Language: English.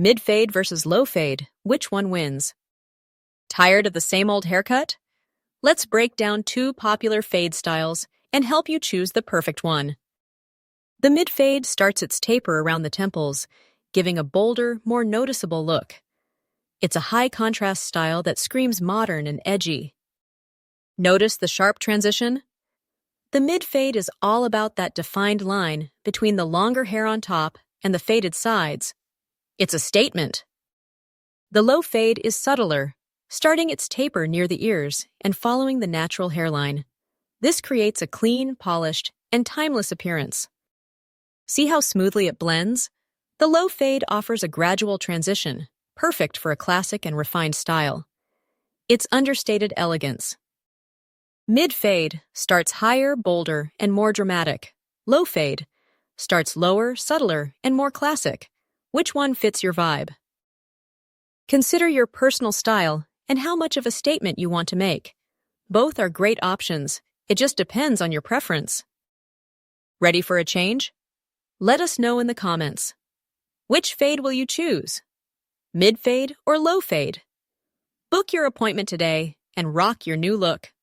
Mid-fade versus low fade, which one wins? Tired of the same old haircut? Let's break down two popular fade styles and help you choose the perfect one. The mid-fade starts its taper around the temples, giving a bolder, more noticeable look. It's a high-contrast style that screams modern and edgy. Notice the sharp transition? The mid-fade is all about that defined line between the longer hair on top and the faded sides. It's a statement. The low fade is subtler, starting its taper near the ears and following the natural hairline. This creates a clean, polished, and timeless appearance. See how smoothly it blends? The low fade offers a gradual transition, perfect for a classic and refined style. It's understated elegance. Mid-fade starts higher, bolder, and more dramatic. Low fade starts lower, subtler, and more classic. Which one fits your vibe? Consider your personal style and how much of a statement you want to make. Both are great options. It just depends on your preference. Ready for a change? Let us know in the comments. Which fade will you choose? Mid-fade or low fade? Book your appointment today and rock your new look.